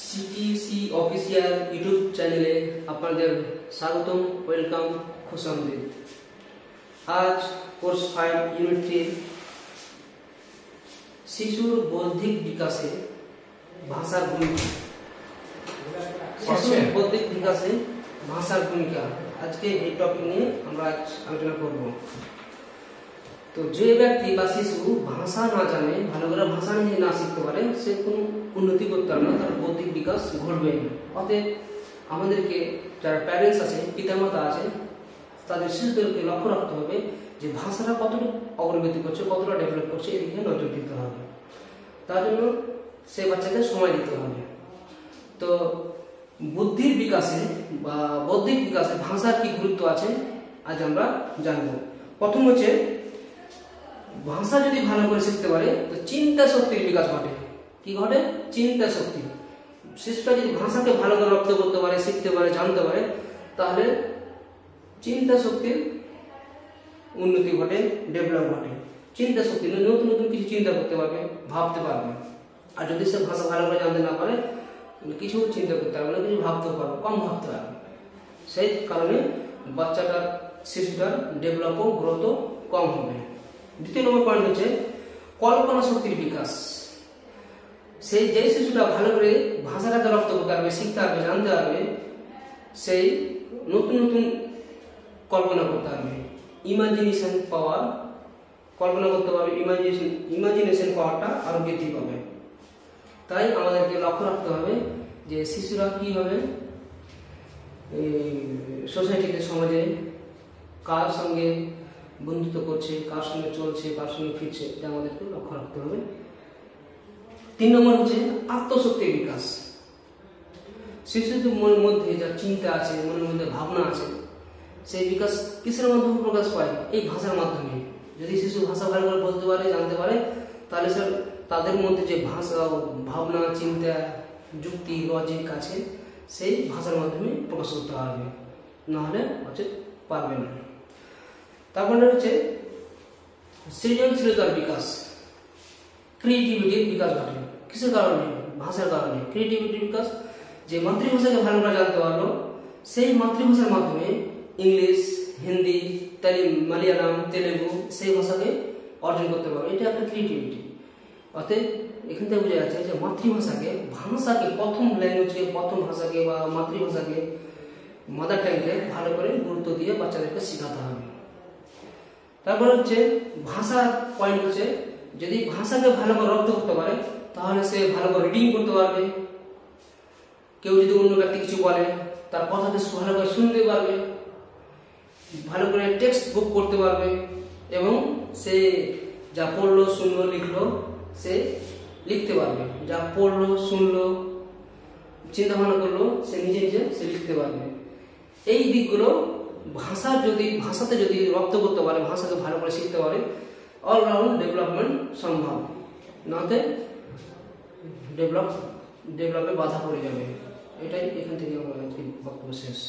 CTC official YouTube চ্যানেলে আপনাদের স্বাগতম, ওয়েলকাম, খুশামদীদ। আজ কোর্স 5 ইউনিট 3 শিশুর বৌদ্ধিক বিকাশে ভাষার ভূমিকা। শিশুর বৌদ্ধিক বিকাশে ভাষার ভূমিকা, আজকে এই টপিক নিয়ে আমরা আজ আলোচনা করব। তো যে ব্যক্তি বা শিশু ভাষা না জানে, ভালো করে ভাষা নিয়ে না শিখতে পারে, সে কোনো উন্নতি করতে পারবে না, তার বৌদ্ধিক বিকাশ ঘটবে না। অতএব আমাদেরকে যারা প্যারেন্টস আছে, পিতামাতা আছে, তাদের শিশুদেরকে লক্ষ্য রাখতে হবে যে ভাষাটা কতটুকু অগ্রগতি করছে, কতটা ডেভেলপ করছে, এদিকে নজর দিতে হবে। তার জন্য সে বাচ্চাকে সময় দিতে হবে। তো বুদ্ধির বিকাশে বা বৌদ্ধিক বিকাশে ভাষার কি গুরুত্ব আছে আজ আমরা জানব। প্রথম হচ্ছে, ভাষা যদি ভালো করে শিখতে পারে তো চিন্তা শক্তির বিকাশ ঘটে। কি ঘটে? চিন্তা শক্তি। শিশুটা যদি ভাষাকে ভালো করে রপ্ত করতে পারে, শিখতে পারে, জানতে পারে, তাহলে চিন্তা শক্তির উন্নতি ঘটে, ডেভেলপ ঘটে। চিন্তা শক্তি, নতুন নতুন কিছু চিন্তা করতে পারবে, ভাবতে পারবে। আর যদি সে ভাষা ভালো করে জানতে না পারে, কিছু চিন্তা করতে পারবে না, কিছু ভাবতে পারবে, কম ভাবতে পারবে। সেই কারণে বাচ্চাটার, শিশুটার ডেভেলপ ও গ্রোথ কম হবে। দ্বিতীয় নম্বর পয়েন্ট হচ্ছে কল্পনা শক্তির বিকাশ। সেই যে শিশুটা ভালো করে ভাষাটাকে রপ্ত করতে পারবে, শিখতে পারবে, জানতে পারবে, সেই নতুন নতুন কল্পনা করতে পারবে। ইমাজিনেশন পাওয়ার, কল্পনা করতে পারবে, ইমাজিনেশন পাওয়ারটা আরো বৃদ্ধি পাবে। তাই আমাদেরকে লক্ষ্য রাখতে হবে যে শিশুরা কি হবে সোসাইটিতে, সমাজে কার সঙ্গে বন্ধুত্ব করছে, কার সঙ্গে চলছে, কার সঙ্গে ফিরছে, এটা আমাদেরকে লক্ষ্য রাখতে হবে। 3 নম্বর হচ্ছে আত্মশক্তির বিকাশ। শিশুদের মনের মধ্যে যা চিন্তা আছে, মনের মধ্যে ভাবনা আছে, সেই বিকাশ কিসের মাধ্যমে প্রকাশ পায়? এই ভাষার মাধ্যমে। যদি শিশু ভাষা ভালো করে বলতে পারে, জানতে পারে, তাহলে স্যার তাদের মধ্যে যে ভাষা, ভাবনা, চিন্তা, যুক্তি, লজিক আছে, সেই ভাষার মাধ্যমে প্রকাশ করতে পারবে, নাহলে হচ্ছে পারবে না। তারপরে হচ্ছে সৃজনশীলতার বিকাশ, ক্রিয়েটিভিটির বিকাশ ঘটে। কিসের কারণে? ভাষার কারণে। ক্রিয়েটিভিটির বিকাশ, যে মাতৃভাষাকে ভালো করে জানতে পারলো, সেই মাতৃভাষার মাধ্যমে ইংলিশ, হিন্দি, মালয়ালম, তেলেগু, সেই ভাষাকে অর্জন করতে পারবে। এটা একটা ক্রিয়েটিভিটি। অতএব এখান থেকে বোঝা যাচ্ছে যে মাতৃভাষাকে, ভাষাকে, প্রথম ল্যাঙ্গুয়েজকে, প্রথম ভাষাকে বা মাতৃভাষাকে, মাদার টাঙ্গকে ভালো করে গুরুত্ব দিয়ে বাচ্চাদেরকে শেখাতে হবে। তারপরে হচ্ছে ভাষার পয়েন্ট হচ্ছে, যদি ভাষাকে ভালো করে রপ্ত করতে পারে, তাহলে সে ভালো করে রিডিং করতে পারবে। কেউ যদি অন্য ব্যক্তি কিছু বলে, তার কথাকে ভালো করে শুনতে পারবে, ভালো করে টেক্সট বুক করতে পারবে, এবং সে যা পড়লো, শুনলো, লিখলো, সে লিখতে পারবে। যা পড়লো, শুনলো, চিন্তা ভাবনা করলো, সে নিজে নিজে সে লিখতে পারবে। এই দিকগুলো ভাষাতে যদি রপ্ত করতে পারে, ভাষাকে ভালো করে শিখতে পারে, অলরাউন্ড ডেভেলপমেন্ট সম্ভব। নাতে ডেভেলপে বাধা পড়ে যাবে। এটাই এখান থেকে আমার বক্তব্য শেষ।